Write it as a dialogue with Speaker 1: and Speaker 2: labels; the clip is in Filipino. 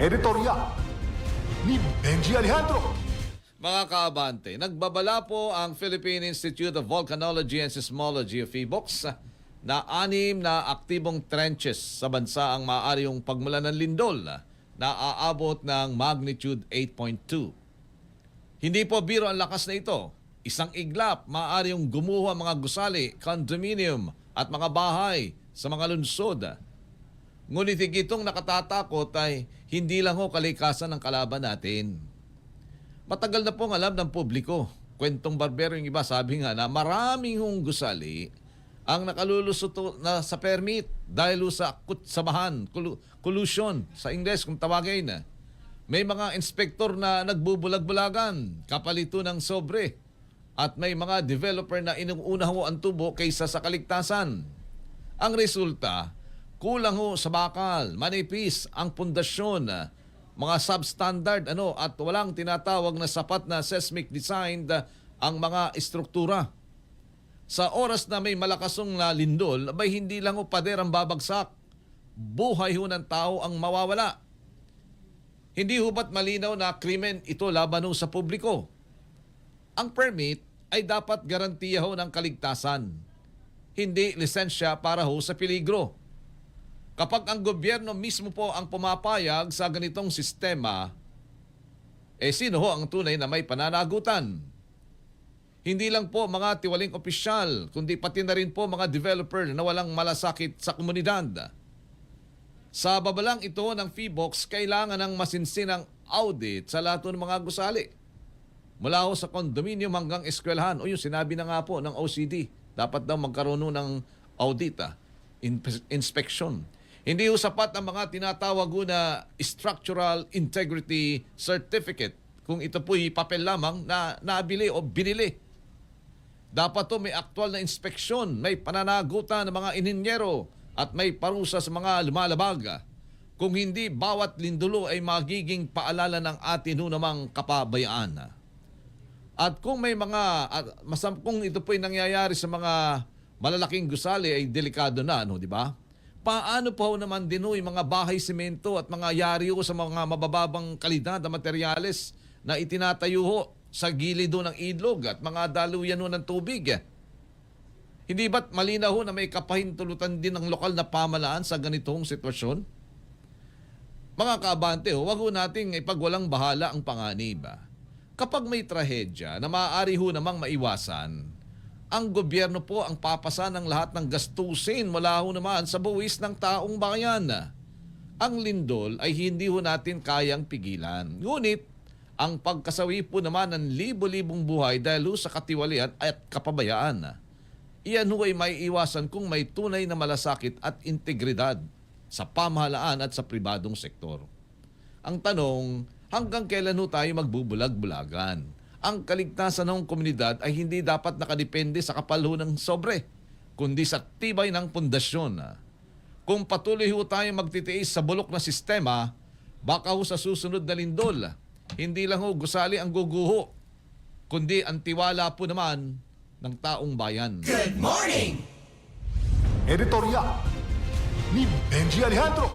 Speaker 1: Editorya ni Benji Alejandro.
Speaker 2: Mga kaabante, nagbabala po ang Philippine Institute of Volcanology and Seismology of PHIVOLCS na 6 na aktibong trenches sa bansa ang maaari yung pagmulan ng lindol na aabot ng magnitude 8.2. Hindi po biro ang lakas na ito. Isang iglap, maaari yung gumuho ang mga gusali, condominium at mga bahay sa mga lungsod. Ngunit higitong nakatatakot ay hindi lang ho kalikasan ng kalaban natin. Matagal na pong alam ng publiko. Kwentong barbero yung iba, sabi nga na maraming hong gusali ang nakalulusot na sa permit dahil sa kutsamahan, collusion sa Ingles kung tawagin. May mga inspektor na nagbubulag-bulagan, kapalito ng sobre, at may mga developer na inuuna ho ang tubo kaysa sa kaligtasan. Ang resulta, kulang ho sa bakal, manipis ang pundasyon, mga substandard at walang tinatawag na sapat na seismic design ang mga estruktura. Sa oras na may malakasong na lindol, abay hindi lang ho pader ang babagsak. Buhay ho ng tao ang mawawala. Hindi ho ba't malinaw na krimen ito laban ho sa publiko? Ang permit ay dapat garantiya ho ng kaligtasan. Hindi lisensya para ho sa peligro. Kapag ang gobyerno mismo po ang pumapayag sa ganitong sistema, sino ho ang tunay na may pananagutan? Hindi lang po mga tiwaling opisyal, kundi pati na rin po mga developer na walang malasakit sa komunidad. Sa babalang ito ng PHIVOLCS, kailangan ng masinsinang audit sa lahat ng mga gusali. Mula ho sa condominium hanggang eskwelahan. O yung sinabi na nga po ng OCD, dapat daw magkaroon ng audit, inspection. Hindi ho sapat ang mga tinatawag na structural integrity certificate kung ito po'y papel lamang na nabili o binili. Dapat to may aktual na inspeksyon, may pananagutan ng mga ininyero at may parusa sa mga lumalabag. Kung hindi, bawat lindulo ay magiging paalala ng atin namang kapabayaan. At kung may kung ito po'y nangyayari sa mga malalaking gusali ay delikado na, di ba? Paano pa ho naman din yung mga bahay semento at mga yari ho sa mga mabababang kalidad na materyales na itinatayo ho sa gilid ng ilog at mga daluyan ho ng tubig? Hindi ba't malinaw ho na may kapahintulutan din ng lokal na pamalaan sa ganitong sitwasyon? Mga kaabante, wag ho nating ipagwalang bahala ang panganib. Kapag may trahedya na maaari ho namang maiwasan, ang gobyerno po ang papasa ng lahat ng gastusin mula ho naman sa buwis ng taong bayan. Ang lindol ay hindi ho natin kayang pigilan. Ngunit, ang pagkasawi po naman ng libo-libong buhay dahil sa katiwalian at kapabayaan. Iyan ho ay may iwasan kung may tunay na malasakit at integridad sa pamahalaan at sa pribadong sektor. Ang tanong, hanggang kailan ho tayo magbubulag-bulagan? Ang kaligtasan ng komunidad ay hindi dapat nakadepende sa kapal ho ng sobre, kundi sa tibay ng pundasyon. Kung patuloy ho tayo magtitiis sa bulok na sistema, baka ho sa susunod na lindol, hindi lang ho gusali ang guguho, kundi ang tiwala po naman ng taong bayan.
Speaker 1: Good morning! Editorya ni Benji Alejandro.